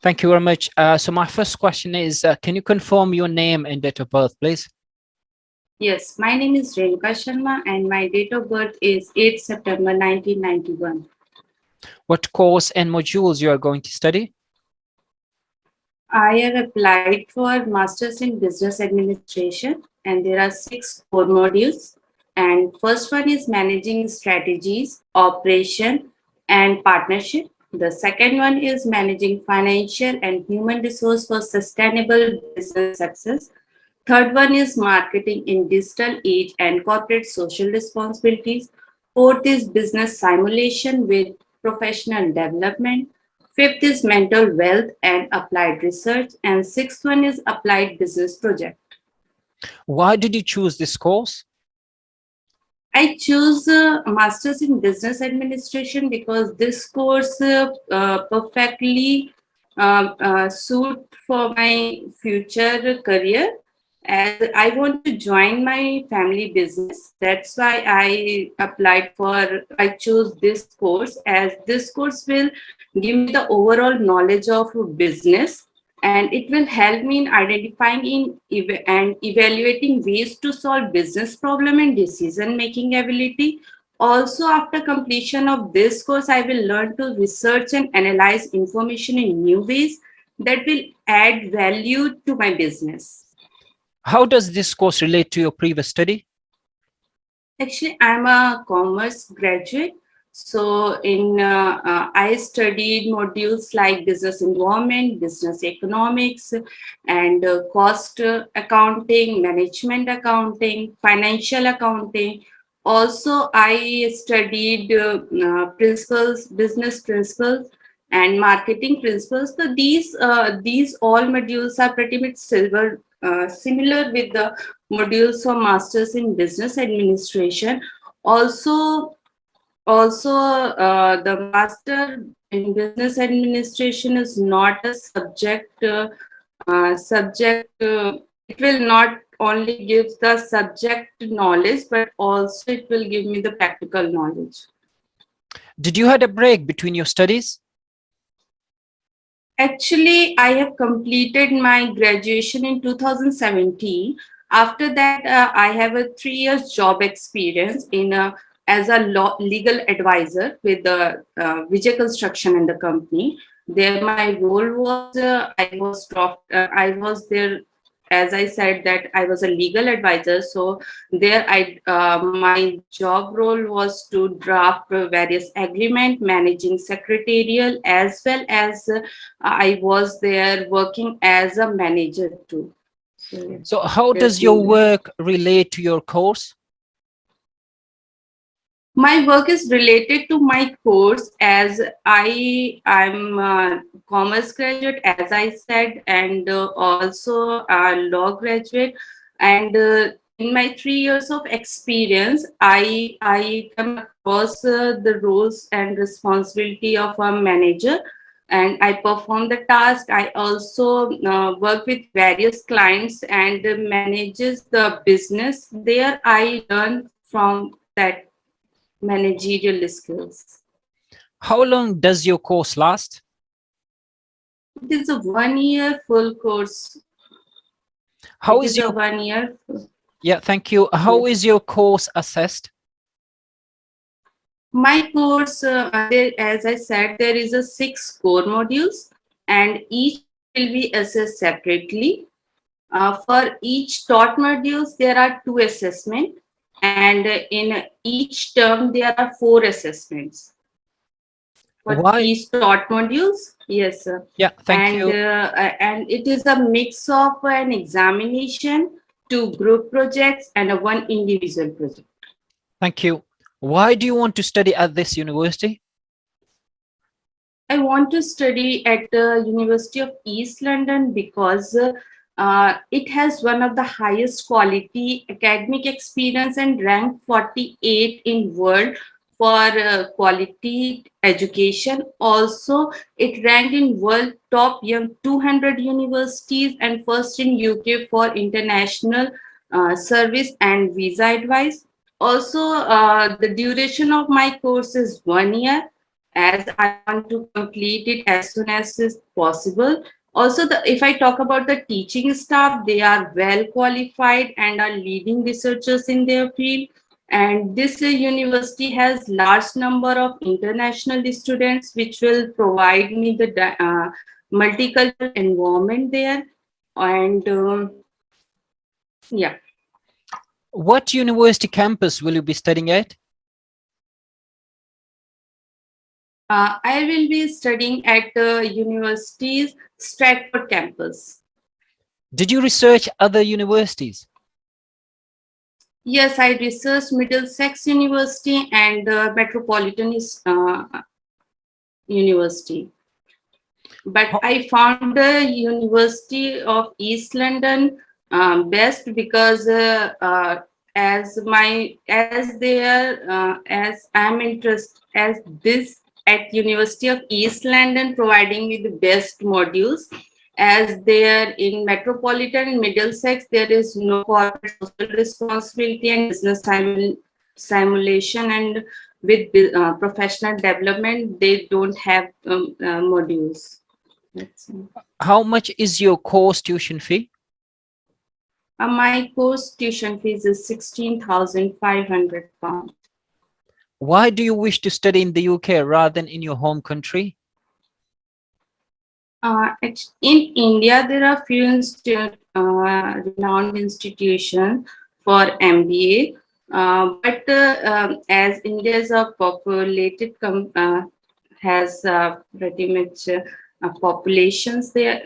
Thank you very much. So my first question is, can you confirm your name and date of birth, please? Yes, my name is Renuka Sharma and my date of birth is 8th September 1991. What course and modules you are going to study? I have applied for Masters in Business Administration and there are 6 core modules. And first one is Managing Strategies, Operation and Partnership. The second one is Managing Financial and Human Resource for Sustainable Business Success. Third one is Marketing in Digital Age and Corporate Social Responsibilities. Fourth is Business Simulation with Professional Development. Fifth is Mental Wealth and Applied Research. And sixth one is Applied Business Project. Why did you choose this course? I choose Masters in Business Administration because this course perfectly suit for my future career. As I want to join my family business, that's why I chose this course, as this course will give me the overall knowledge of business, and it will help me in identifying and evaluating ways to solve business problem and decision making ability. Also, after completion of this course, I will learn to research and analyze information in new ways that will add value to my business. How does this course relate to your previous study? Actually, I'm a commerce graduate. So, I studied modules like business environment, business economics, and cost accounting, management accounting, financial accounting. Also, I studied business principles, and marketing principles. So these all modules are pretty much similar with the modules for Masters in Business Administration. Also, the Master in Business Administration is not a subject. It will not only give the subject knowledge, but also it will give me the practical knowledge. Did you had a break between your studies? Actually, I have completed my graduation in 2017. After that, I have a 3 years job experience as a legal advisor with the Vijay Construction and the company. There, my role was I was there, as I said that I was a legal advisor. So there, my job role was to draft various agreement, managing secretarial, as well as I was there working as a manager too. So So how there's does your been work relate to your course? my work is related to my course, as I'm a commerce graduate, as I said, and also a law graduate. And in my 3 years of experience, I come across the roles and responsibility of a manager, and I perform the task. I also work with various clients and manages the business. There, I learn from that managerial skills. How long does your course last? It is a 1 year full course. How It is is a your 1 year. Yeah, thank you. How Yes. is your course assessed? My course, as I said, there is a 6 core modules, and each will be assessed separately. For each taught modules, there are 2 assessments, and in each term, there are 4 assessments. For Why? each taught modules, yes, sir. Yeah, thank and you. it is a mix of an examination, 2 group projects, and a 1 individual project. Thank you. Why do you want to study at this university? I want to study at the University of East London because it has one of the highest quality academic experience and ranked 48 in world for quality education. Also, it ranked in world top young 200 universities and first in UK for international service and visa advice. Also, the duration of my course is 1 year, as I want to complete it as soon as is possible. Also, if I talk about the teaching staff, they are well qualified and are leading researchers in their field. And this university has large number of international students, which will provide me the multicultural environment there. And yeah. What university campus will you be studying at? I will be studying at the university's Stratford campus. Did you research other universities? Yes, I researched Middlesex University and Metropolitan University. But How, I found the University of East London best because as I'm interested as this at University of East London providing me the best modules, as there in Metropolitan and Middlesex there is no corporate social responsibility and business simulation, and with professional development they don't have modules. That's it. how much is your course tuition fee? My course tuition fees is £16,500. Why do you wish to study in the UK rather than in your home country? In India, there are few renowned institutions for MBA, but as India is a populated has pretty much populations there,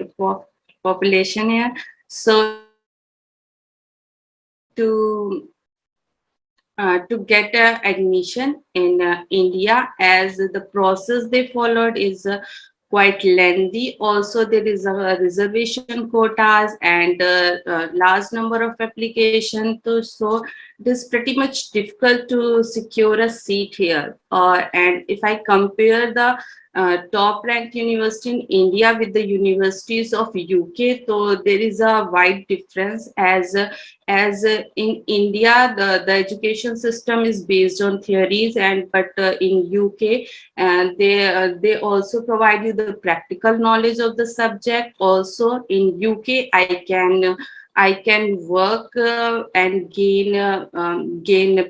population here, so to get admission in India, as the process they followed is quite lengthy. Also, there is a reservation quotas and large number of applications. So it is pretty much difficult to secure a seat here. And if I compare the top ranked university in India with the universities of UK, so there is a wide difference, as in India the education system is based on theories, and but in UK and they also provide you the practical knowledge of the subject. Also in UK I can work and gain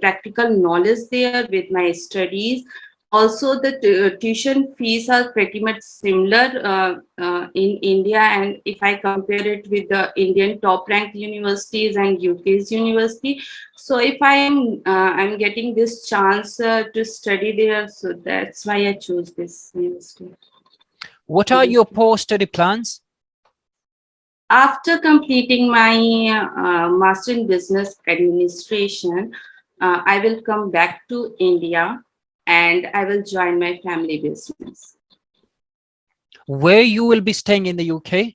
practical knowledge there with my studies. Also, the tuition fees are pretty much similar in India, and if I compare it with the Indian top-ranked universities and UK's university, so if I'm getting this chance to study there, so that's why I chose this university. What are your post-study plans? After completing my master in business administration, I will come back to India and I will join my family business. Where you will be staying in the UK?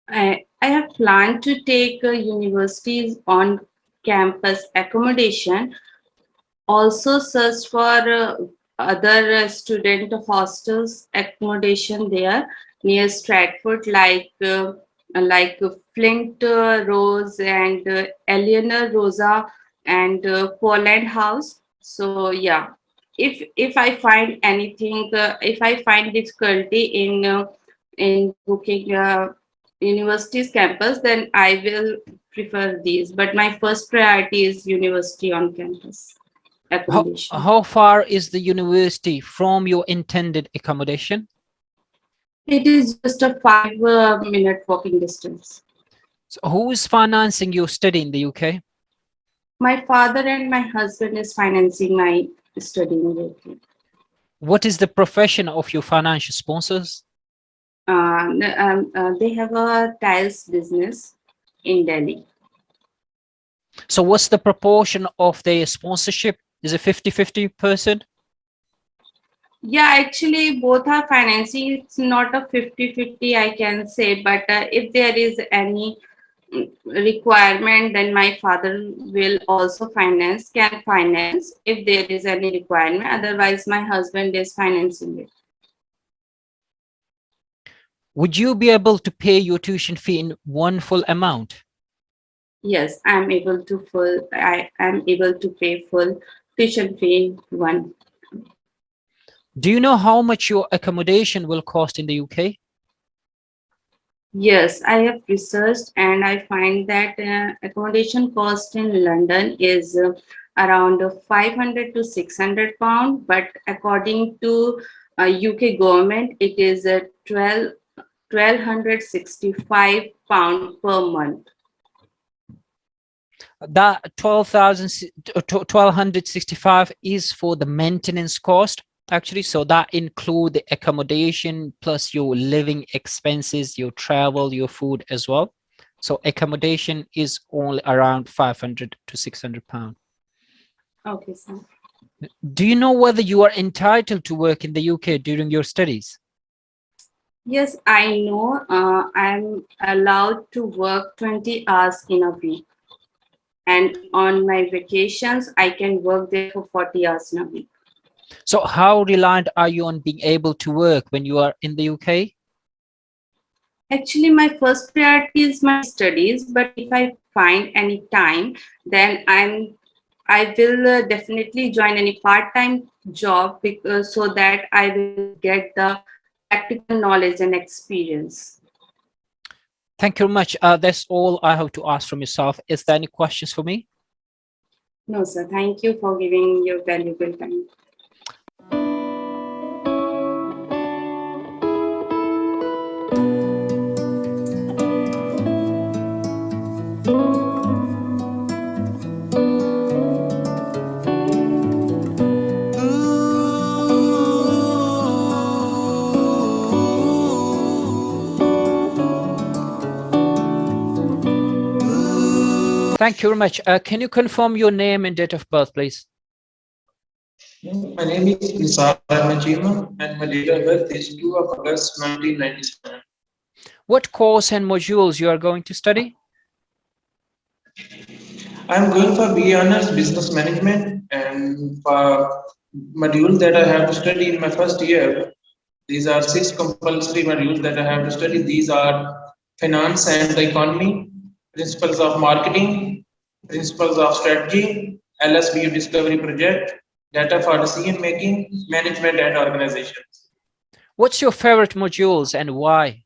I have planned to take universities on campus accommodation, also search for other student hostels accommodation there near Stratford, like Flint Rose and Eleanor Rosa and Poland House. So yeah, if I find anything, if I find difficulty in booking university's campus, then I will prefer these. But my first priority is university on campus accommodation. How far is the university from your intended accommodation? It is just a 5 minute walking distance. So who is financing your study in the UK? My father and my husband is financing my studying with me. What is the profession of your financial sponsors? They have a tiles business in Delhi. So what's the proportion of their sponsorship? Is it 50-50%? Yeah, actually, both are financing. It's not a 50-50, I can say, but if there is any requirement, then my father will also can finance if there is any requirement. Otherwise, my husband is financing it. Would you be able to pay your tuition fee in one full amount? Yes, I am able to pay full tuition fee in one. Do you know how much your accommodation will cost in the UK? Yes, I have researched and I find that accommodation cost in London is around 500 to 600 pound, but according to UK government, it is 1265 pound per month. That 1265 is for the maintenance cost, actually. So that include the accommodation plus your living expenses, your travel, your food as well. So accommodation is only around 500 to 600 pounds. Okay, sir. Do you know whether you are entitled to work in the UK during your studies? Yes, I know. I'm allowed to work 20 hours in a week. And on my vacations, I can work there for 40 hours in a week. So how reliant are you on being able to work when you are in the UK? Actually, my first priority is my studies, but if I find any time, then I will definitely join any part-time job because so that I will get the practical knowledge and experience. Thank you very much. That's all I have to ask from yourself. Is there any questions for me? No, sir. Thank you for giving your valuable time. Thank you very much. Can you confirm your name and date of birth, please? My name is Nisar Najima and my date of birth is 2 of August 1997. What course and modules you are going to study? I'm going for BA Honors Business Management, and for modules that I have to study in my first year, these are 6 compulsory modules that I have to study. These are finance and the economy, principles of marketing, principles of strategy, LSBU discovery project, data for decision making, management and organization. What's your favorite modules and why?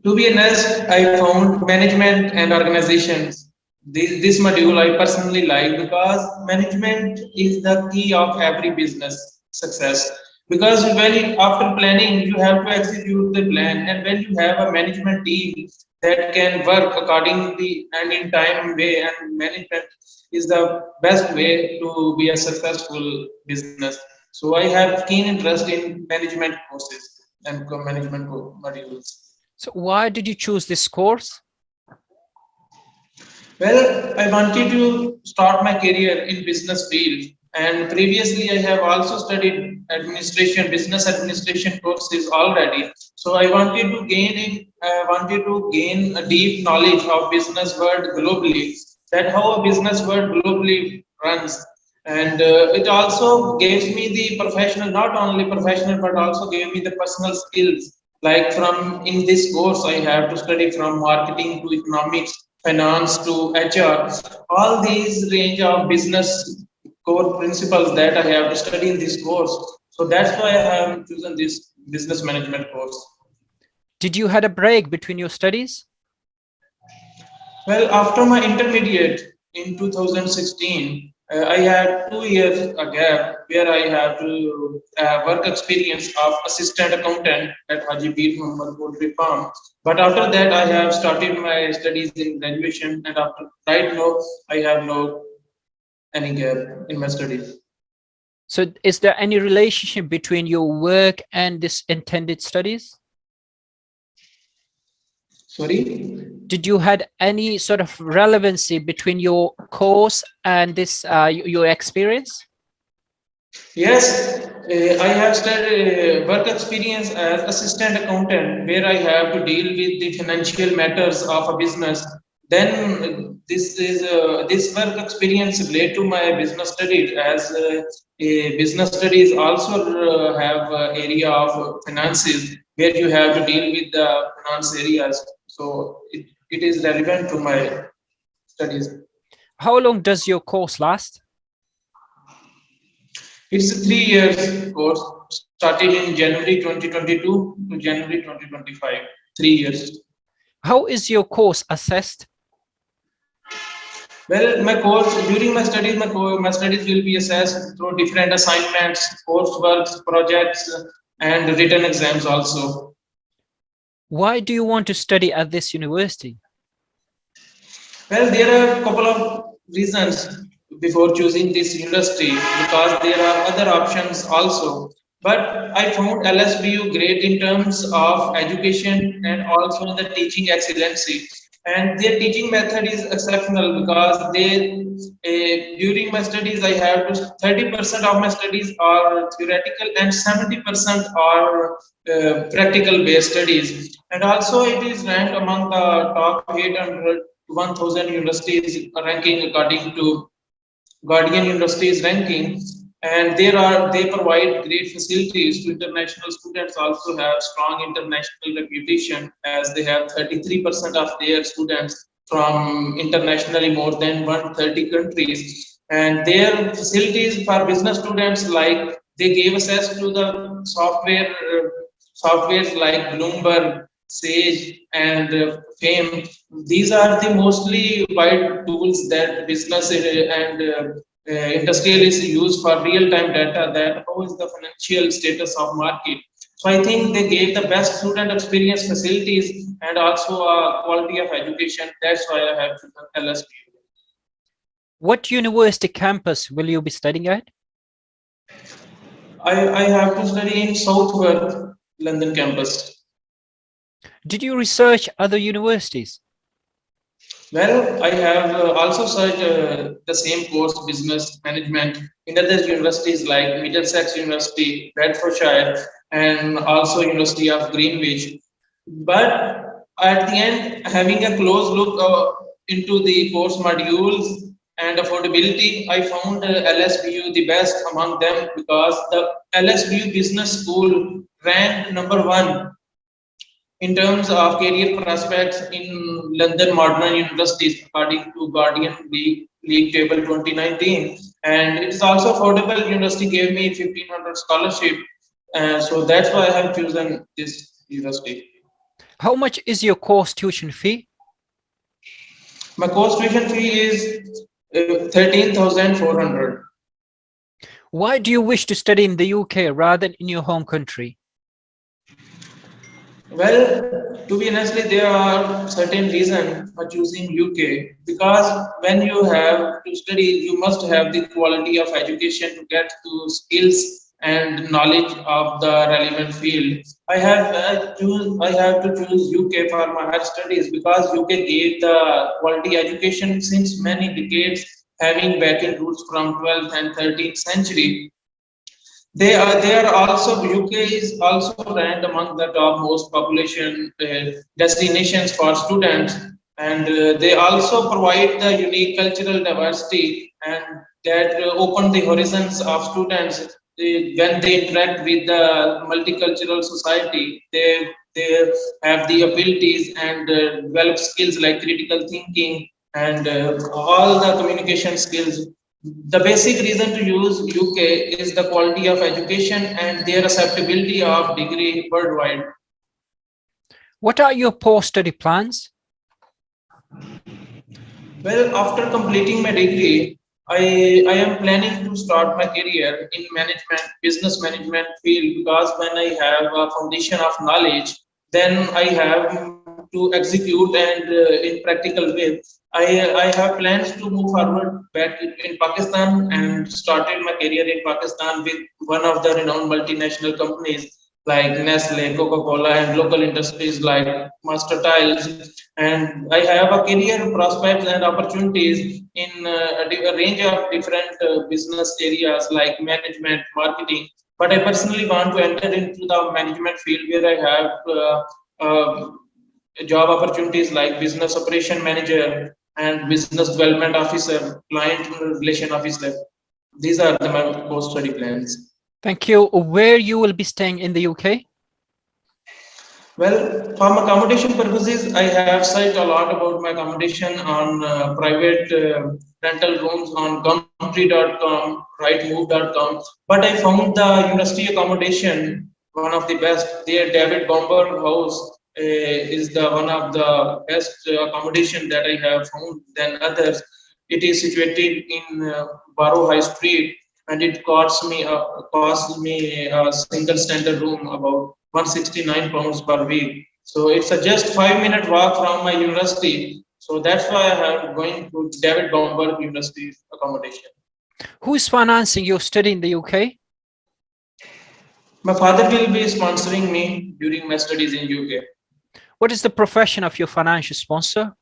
To be honest, I found management and organizations. This module I personally like because management is the key of every business success. Because after planning, you have to execute the plan, and when you have a management team that can work accordingly and in time way, and management is the best way to be a successful business. So I have keen interest in management courses and management modules. So why did you choose this course? Well, I wanted to start my career in business field, and previously I have also studied administration, business administration courses already. So I wanted to gain a deep knowledge of business world globally. That how a business world globally runs, and it also gives me the professional, not only professional, but also gave me the personal skills. Like from in this course, I have to study from marketing to economics, finance to HR, all these range of business core principles that I have to study in this course. So that's why I have chosen this business management course. Did you had a break between your studies? Well, after my intermediate in 2016, I had 2 years a gap where I have to work experience of assistant accountant at Haji Pir Muhammad Poultry Farm. But after that, I have started my studies in graduation, and after right now, I have no any gap in my studies. So is there any relationship between your work and this intended studies? Sorry. Did you had any sort of relevancy between your course and this your experience? Yes, I have studied work experience as assistant accountant, where I have to deal with the financial matters of a business. Then this work experience relate to my business studies, as a business studies also have area of finances where you have to deal with the finance areas. So it is relevant to my studies. How long does your course last? It's a 3 years course, started in January 2022 to January 2025. 3 years. How is your course assessed? Well, my course during my studies, my studies will be assessed through different assignments, coursework, projects, and written exams also. Why do you want to study at this university? Well, there are a couple of reasons before choosing this university because there are other options also. But I found LSBU great in terms of education and also the teaching excellency. And their teaching method is exceptional because during my studies I have to 30% of my studies are theoretical and 70% are practical based studies. And also it is ranked among the top 800 1000 universities ranking according to Guardian Universities ranking, and they provide great facilities to international students. Also have strong international reputation as they have 33% of their students from internationally more than 130 countries, and their facilities for business students like they gave access to the softwares like Bloomberg, Sage, and Fame. These are the mostly wide tools that business and industrialists use for real-time data that how is the financial status of market. So I think they gave the best student experience facilities and also quality of education. That's why I have chosen LSPU. What university campus will you be studying at? I have to study in Southwark, London campus. Did you research other universities? Well, I have also searched the same course, business management, in other universities like Middlesex University, Bedfordshire, and also University of Greenwich. But at the end, having a close look into the course modules and affordability, I found LSBU the best among them because the LSBU Business School ranked number 1 in terms of career prospects in London Modern Universities, according to Guardian League Table 2019. And it is also affordable. University gave me 1500 scholarship. So that's why I have chosen this university. How much is your course tuition fee? My course tuition fee is 13,400. Why do you wish to study in the UK rather than in your home country? Well, to be honestly, there are certain reasons for choosing UK because when you have to study, you must have the quality of education to get to skills and knowledge of the relevant field. I have to choose UK for my higher studies because UK gave the quality education since many decades, having backing roots from 12th and 13th century. They are also UK is also ranked among the top most population destinations for students, and they also provide the unique cultural diversity and that open the horizons of students when they interact with the multicultural society. They have the abilities and develop skills like critical thinking and all the communication skills. The basic reason to use UK is the quality of education and their acceptability of degree worldwide. What are your post-study plans? Well, after completing my degree, I am planning to start my career in management, business management field because when I have a foundation of knowledge, then I have to execute and in practical way. I have plans to move forward back in Pakistan and started my career in Pakistan with one of the renowned multinational companies like Nestle, Coca-Cola, and local industries like Master Tiles. And I have a career prospects and opportunities in a range of different business areas like management, marketing. But I personally want to enter into the management field where I have job opportunities like business operation manager and business development officer, client relation officer. These are my post-study plans. Thank you. Where you will be staying in the UK? Well, from accommodation purposes, I have searched a lot about my accommodation on private rental rooms on Gumtree.com, rightmove.com. But I found the university accommodation one of the best. Their David Bomber house is the one of the best accommodation that I have found than others. It is situated in Barrow High Street, and it costs me a single standard room about 169 pounds per week. So it's a just 5 minute walk from my university. So that's why I am going to David Bomberg University accommodation. Who is financing your study in the UK? My father will be sponsoring me during my studies in UK. What is the profession of your financial sponsor?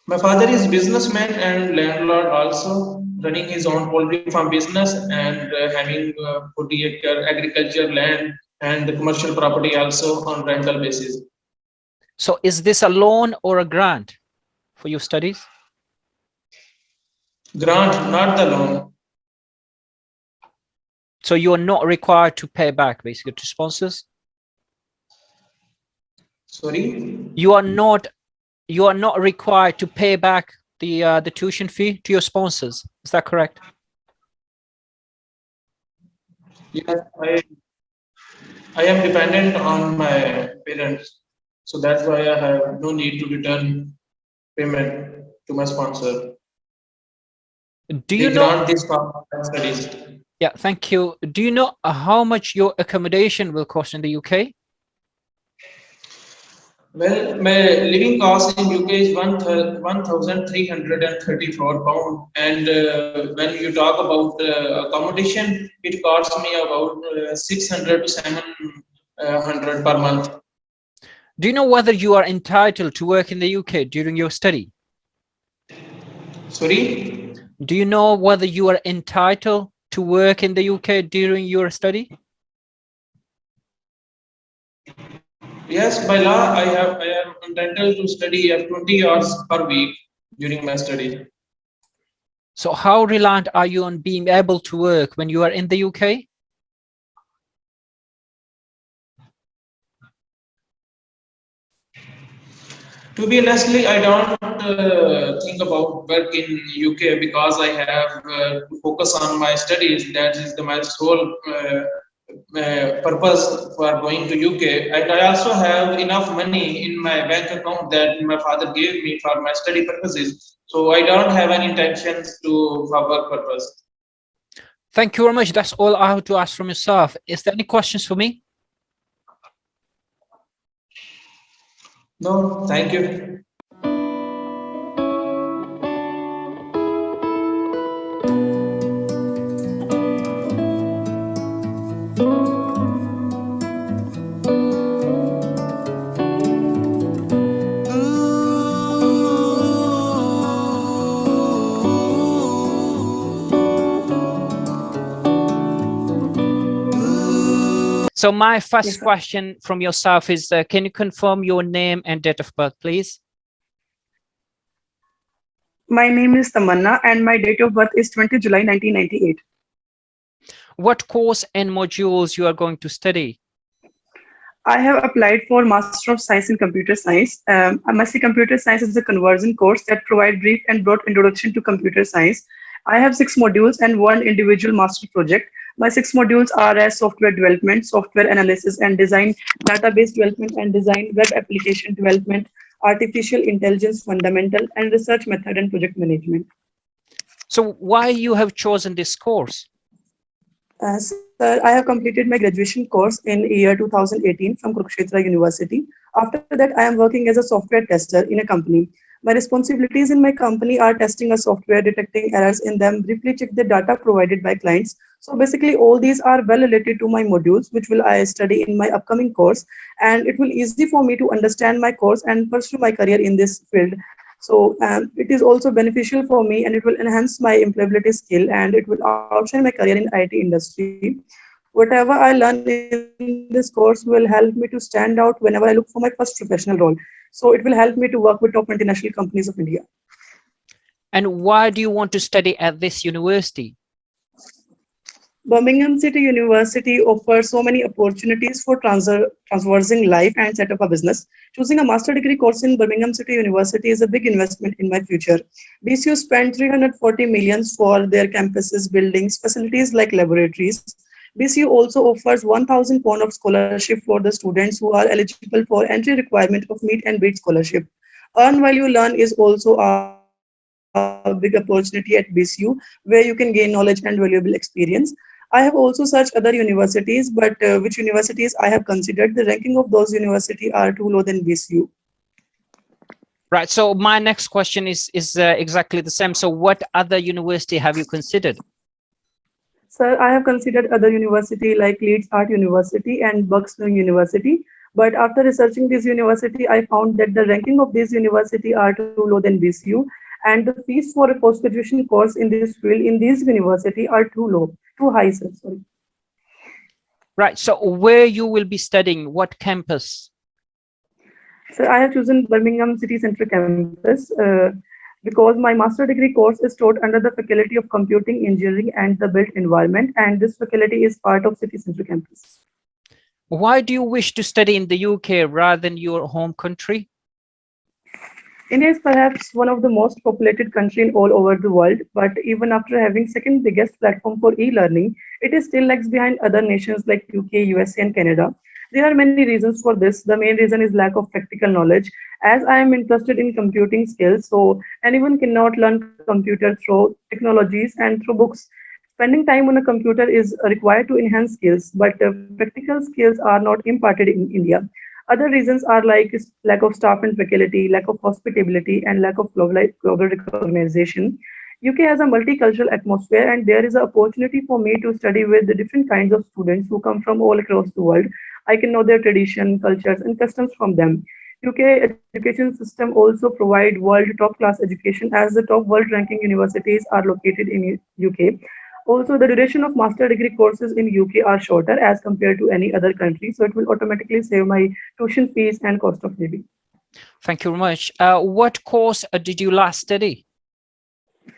My father is businessman and landlord also, running his own poultry farm business and having 40-acre agriculture land and the commercial property also on rental basis. So is this a loan or a grant for your studies? Grant, not the loan. So you are not required to pay back basically to sponsors? Sorry? You are not required to pay back the tuition fee to your sponsors. Is that correct? Yes, I am dependent on my parents. So that's why I have no need to return payment to my sponsor. Do you They know? grant this for my studies. Yeah, thank you. Do you know how much your accommodation will cost in the UK? Well, my living cost in UK is 1,334 pound, and when you talk about accommodation, it costs me about 600 to 700 per month. Do you know whether you are entitled to work in the UK during your study? Sorry? Do you know whether you are entitled to work in the UK during your study? Yes, by law, I am entitled to study at 20 hours per week during my study. So how reliant are you on being able to work when you are in the UK? To be honestly, I don't think about work in UK because I have to focus on my studies. That is my sole purpose for going to UK. And I also have enough money in my bank account that my father gave me for my study purposes. So I don't have any intentions to for work purpose. Thank you very much. That's all I have to ask from yourself. Is there any questions for me? No, thank you. So my first Yes, sir. question from yourself is, can you confirm your name and date of birth, please? My name is Tamanna and my date of birth is 20 July 1998. What course and modules you are going to study? I have applied for Master of Science in Computer Science. MSc Computer Science is a conversion course that provides brief and broad introduction to computer science. I have 6 modules and one individual master project. My 6 modules are as software development, software analysis and design, database development and design, web application development, artificial intelligence fundamental, and research method and project management. So why you have chosen this course? Sir, I have completed my graduation course in year 2018 from Kurukshetra University. After that, I am working as a software tester in a company. My responsibilities in my company are testing a software, detecting errors in them, briefly check the data provided by clients. So basically, all these are well related to my modules, which will I study in my upcoming course, and it will easy for me to understand my course and pursue my career in this field. So it is also beneficial for me, and it will enhance my employability skill, and it will outshine my career in IT industry. Whatever I learn in this course will help me to stand out whenever I look for my first professional role. So it will help me to work with top multinational companies of India. And why do you want to study at this university? Birmingham City University offers so many opportunities for transversing life and set up a business. Choosing a master degree course in Birmingham City University is a big investment in my future. BCU spent 340 millions for their campuses, buildings, facilities like laboratories. BCU also offers 1,000 pound of scholarship for the students who are eligible for entry requirement of meet and beat scholarship. Earn while you learn is also a big opportunity at BCU, where you can gain knowledge and valuable experience. I have also searched other universities, but which universities I have considered, the ranking of those universities are too low than BCU. Right. So my next question is exactly the same. So what other university have you considered? Sir, I have considered other university like Leeds Art University and Buxton University, but after researching this university, I found that the ranking of this university are too low than BCU, and the fees for a post-graduation course in this field in this university are too low, too high, sir. Sorry. Right. So where you will be studying, what campus? So I have chosen Birmingham City Centre campus because my master degree course is taught under the Faculty of Computing Engineering and the Built Environment, and this faculty is part of City Centre campus. Why do you wish to study in the UK rather than your home country? India is perhaps one of the most populated country in all over the world, but even after having second biggest platform for e-learning, it is still lags behind other nations like UK, USA, and Canada. There are many reasons for this. The main reason is lack of practical knowledge. As I am interested in computing skills, so anyone cannot learn computer through technologies and through books. Spending time on a computer is required to enhance skills, but practical skills are not imparted in India. Other reasons are like lack of staff and faculty, lack of hospitality, and lack of global recognition. UK has a multicultural atmosphere, and there is an opportunity for me to study with the different kinds of students who come from all across the world. I can know their tradition, cultures, and customs from them. UK education system also provide world top class education as the top world ranking universities are located in UK. Also, the duration of master degree courses in UK are shorter as compared to any other country, so it will automatically save my tuition fees and cost of living. Thank you very much. What course did you last study?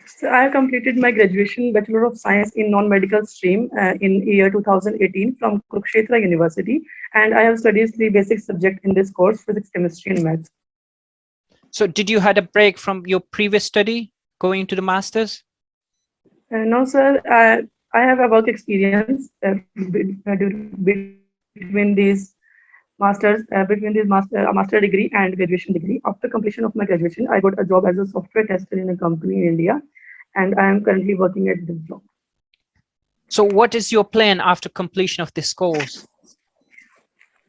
So I have completed my graduation Bachelor of Science in non-medical stream in year 2018 from Kurukshetra University, and I have studied three basic subjects in this course: physics, chemistry, and maths. So did you had a break from your previous study going into the masters? No, sir, I have a work experience between these master degree and graduation degree. After completion of my graduation, I got a job as a software tester in a company in India, and I am currently working at this job. So what is your plan after completion of this course?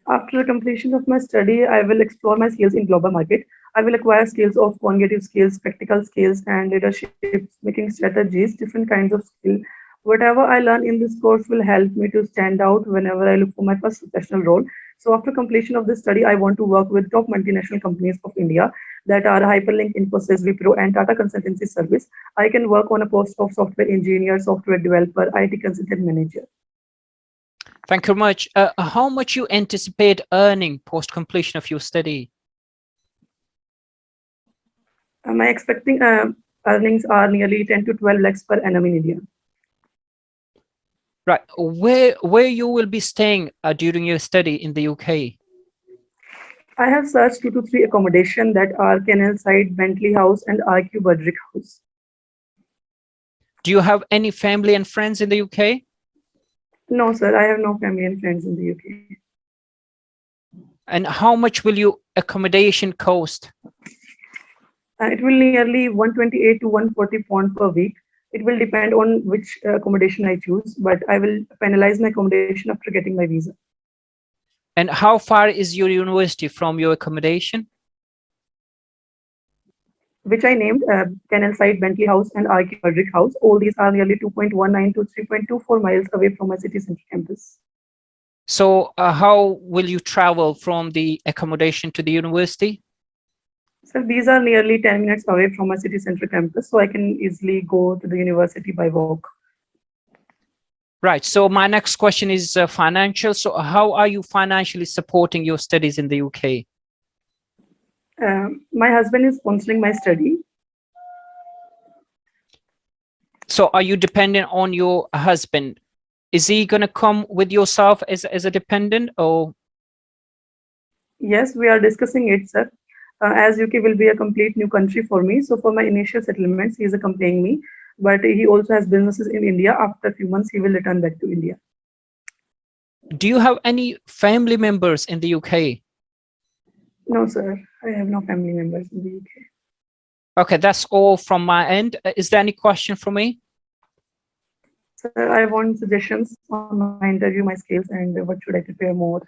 After the completion of my study, I will explore my skills in global market. I will acquire skills of cognitive skills, practical skills, and leadership, making strategies, different kinds of skill. Whatever I learn in this course will help me to stand out whenever I look for my first professional role. So after completion of this study, I want to work with top multinational companies of India that are Hyperlink, Infosys, Wipro, and Tata Consultancy Service. I can work on a post of software engineer, software developer, IT consultant manager. Thank you very much. How much you anticipate earning post completion of your study? My expecting earnings are nearly 10 to 12 lakhs per annum in India. Right. Where you will be staying during your study in the UK? I have searched 2 to 3 accommodation that are Canal Side, Bentley House, and RQ Budrick House. Do you have any family and friends in the UK? No, sir, I have no family and friends in the UK. And how much will your accommodation cost? It will nearly 128 to 140 pound per week. It will depend on which accommodation I choose, but I will finalize my accommodation after getting my visa. And how far is your university from your accommodation? Which I named Canal Side, Bentley House, and RQ Budrick House. All these are nearly 2.19 to 3.24 miles away from my city center campus. So how will you travel from the accommodation to the university? So these are nearly 10 minutes away from my city center campus, so I can easily go to the university by walk. Right. So my next question is financial. So how are you financially supporting your studies in the UK? My husband is sponsoring my study. So are you dependent on your husband Is he going to come with yourself as a dependent, or? Yes, we are discussing it, sir. As UK will be a complete new country for me, so for my initial settlements, he is accompanying me. But he also has businesses in India. After a few months, he will return back to India. Do you have any family members in the UK? No, sir, I have no family members in the UK. Okay, that's all from my end. Is there any question for me? Sir, I want suggestions on my interview, my skills, and what should I prepare more.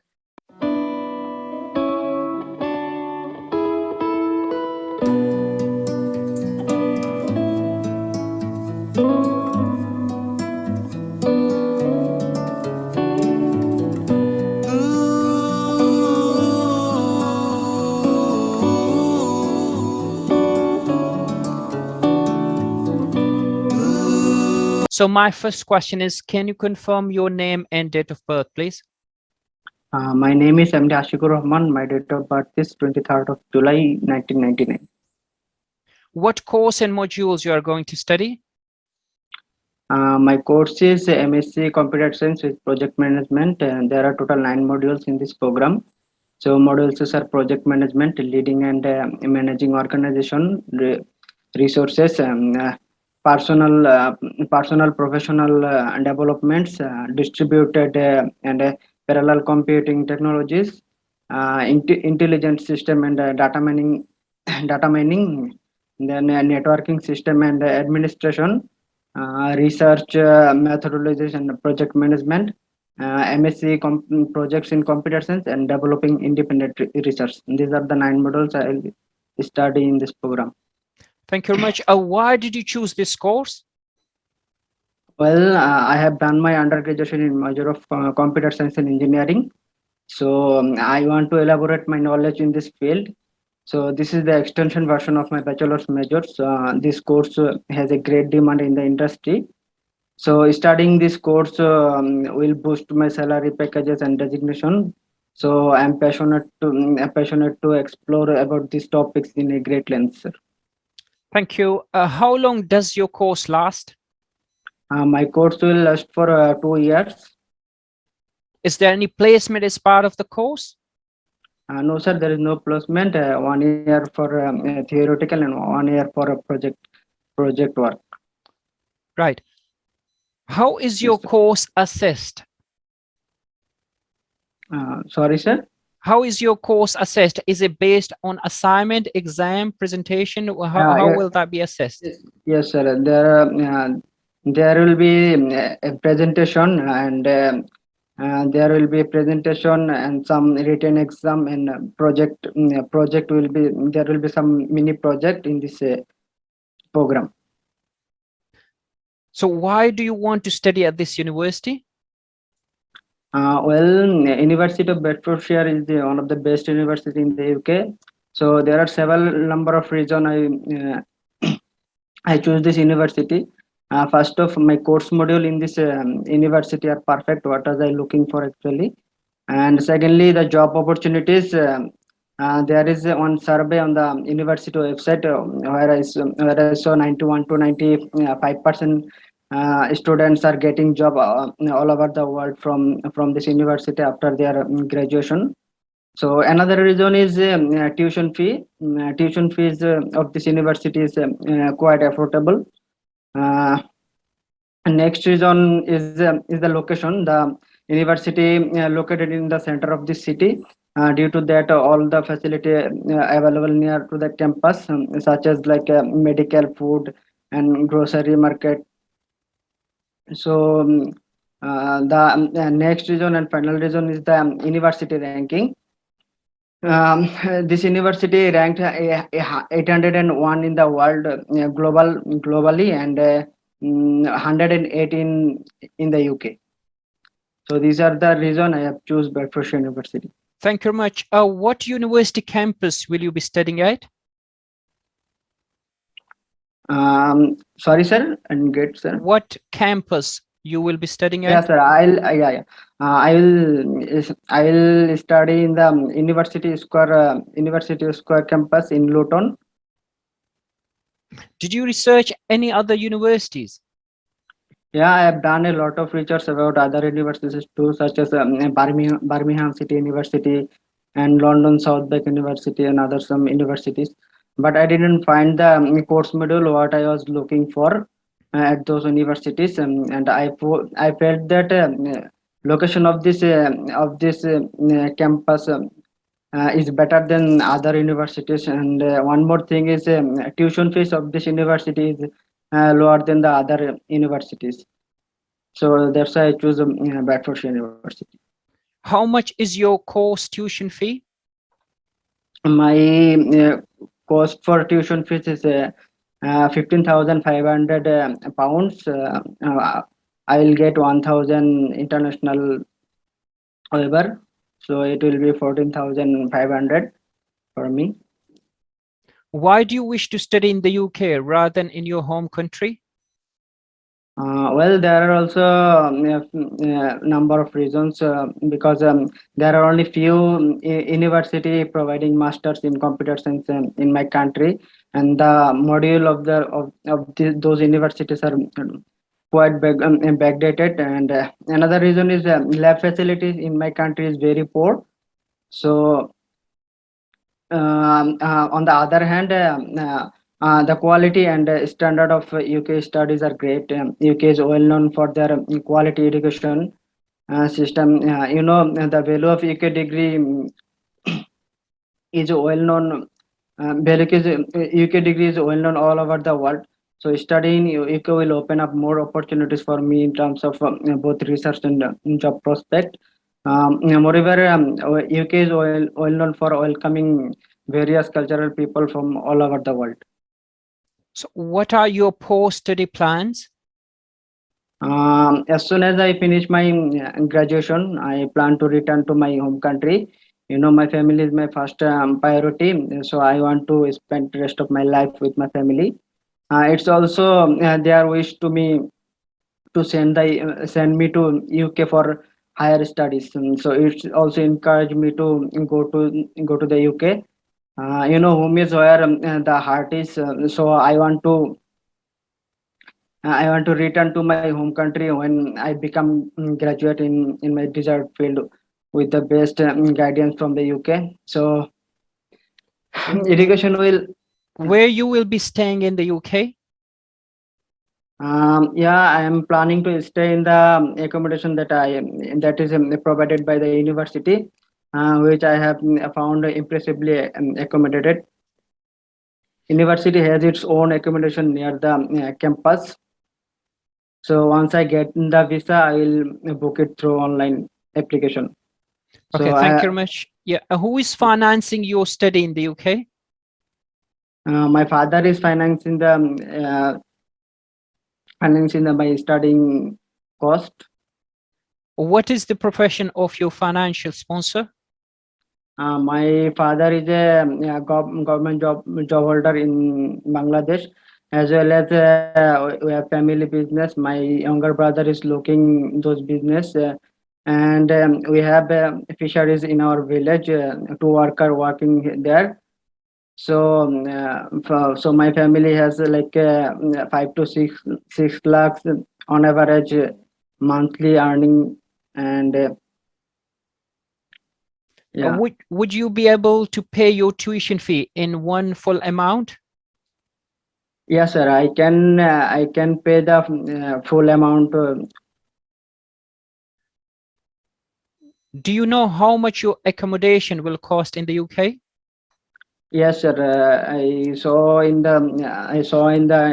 So my first question is, can you confirm your name and date of birth, please? My name is MD Ashikur Rahman. My date of birth is 23rd of July 1999. What course and modules you are going to study? My course is MSc Computer Science with Project Management, and there are total 9 modules in this program. So modules are project management, leading and managing organization, resources, personal professional developments, distributed and parallel computing technologies, intelligent system and data mining, data mining, then networking system and administration, research methodologies and project management, MSc projects in computer science, and developing independent research. These are the 9 modules I will study in this program. Thank you very much. Why did you choose this course? Well, I have done my undergraduate in major of computer science and engineering. So I want to elaborate my knowledge in this field. So this is the extension version of my bachelor's majors. This course has a great demand in the industry. So studying this course will boost my salary packages and designation. So I'm passionate to explore about these topics in a great length, sir. Thank you. How long does your course last? My course will last for 2 years. Is there any placement as part of the course? No, sir, there is no placement. 1 year for theoretical and 1 year for a project work. Right. How is Yes, your sir. course assessed? Sorry, sir. How is your course assessed? Is it based on assignment, exam, presentation? How Yeah, will that be assessed? yes, sir. There will be a presentation, and there will be a presentation and some written exam, and project will be there will be some mini project in this program. So why do you want to study at this university? Well, University of Bedfordshire is one of the best university in the UK. So there are several number of reasons I choose this university. First of my course module in this university are perfect. What was I looking for actually? And secondly, the job opportunities. There is one survey on the university website where I saw 91 to 95% students are getting job all over the world from this university after their graduation. So another reason is tuition fee. Tuition fees of this university is quite affordable. Uh, Next reason is the location. The university located in the center of the city. Due to that, all the facility available near to the campus, such as like medical, food, and grocery market. So the next reason and final reason is the university ranking. This university ranked 801 in the world globally, and 118 in the UK. So these are the reason I have choose Bedfordshire University. Thank you very much. What university campus will you be studying at? Sorry, sir, and get sir. What campus you will be studying Yeah, at? sir. I will study in the University Square campus in Luton. Did you research any other universities? Yeah, I have done a lot of research about other universities too, such as Birmingham City University and London South Bank University and other some universities. But I didn't find the course module what I was looking for at those universities, and I felt that location of this campus is better than other universities. And one more thing is tuition fees of this university is lower than the other universities. So that's why I choose Bedfordshire University. How much is your course tuition fee? My cost for tuition fees is 15,500 pounds. I will get 1,000 international over, so it will be 14,500 for me. Why do you wish to study in the UK rather than in your home country? Well, there are also number of reasons because there are only few university providing masters in computer science in my country, and the module of those universities are quite backdated. And another reason is lab facilities in my country is very poor. So on the other hand, the quality and standard of UK studies are great. UK is well known for their quality education system. The value of UK degree is well known. UK degree is well known all over the world. So studying UK will open up more opportunities for me in terms of both research and job prospect. Moreover, UK is well known for welcoming various cultural people from all over the world. So what are your post-study plans? As soon as I finish my graduation, I plan to return to my home country. My family is my first priority, so I want to spend the rest of my life with my family. It's also their wish to me to send me to UK for higher studies. So it's also encouraged me to go to the UK. Home is where the heart is. So I want to return to my home country when I become graduate in my desired field with the best guidance from the UK. So W- education will, Where you will be staying in the UK? yeah, I am planning to stay in the accommodation that is provided by the university, which I have found impressively accommodated. University has its own accommodation near the campus. So once I get the visa, I will book it through online application. Okay, So thank you very much. Yeah, who is financing your study in the UK? my father is financing my studying cost. What is the profession of your financial sponsor? My father is a government job holder in Bangladesh, as well as we have family business. My younger brother is looking those business, and we have fisheries in our village. Two worker working there. So, so my family has 5 to 6 lakhs on average monthly earning, and yeah. Would you be able to pay your tuition fee in one full amount? Yes, sir. I can pay the full amount. Do you know how much your accommodation will cost in the UK? Yes, sir. I saw in the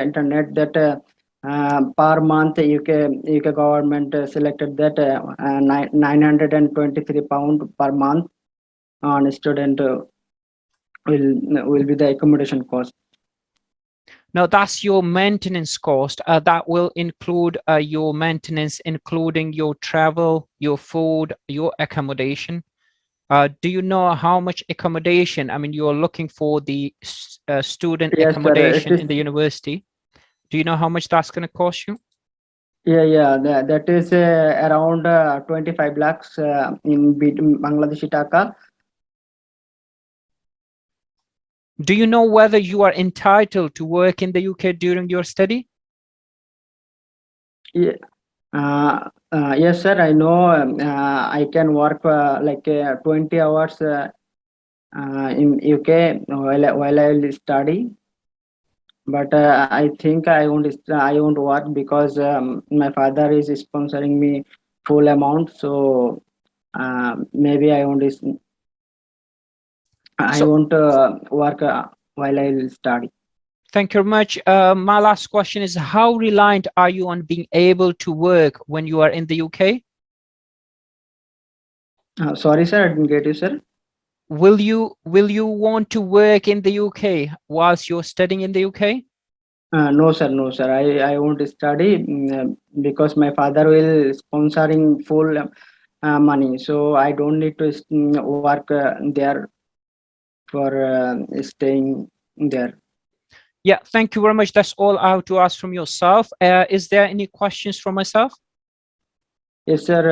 internet that per month UK government selected that 923 pound per month on a student will be the accommodation cost. Now that's your maintenance cost. That will include your maintenance, including your travel, your food, your accommodation. Do you know how much accommodation? I mean, you're looking for the student Yes, sir. It accommodation is. in the university. Do you know how much that's going to cost you? Yeah. That is around 25 lakhs in Bangladeshi taka. Do you know whether you are entitled to work in the UK during your study? Yeah. Yes, sir. I know. I can work 20 hours in UK while I will study. But I think I won't work because my father is sponsoring me full amount. So maybe I So won't work while I will study. thank you very much. My last question is, how reliant are you on being able to work when you are in the UK? Sorry, sir. I didn't get you, sir. Will you want to work in the UK whilst you're studying in the UK? No, sir. No, sir. I won't study because my father will sponsoring full money. So I don't need to work there for staying there. Yeah, thank you very much. That's all I have to ask from yourself. Is there any questions from myself? Yes, sir.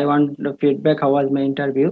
I want the feedback. How was my interview?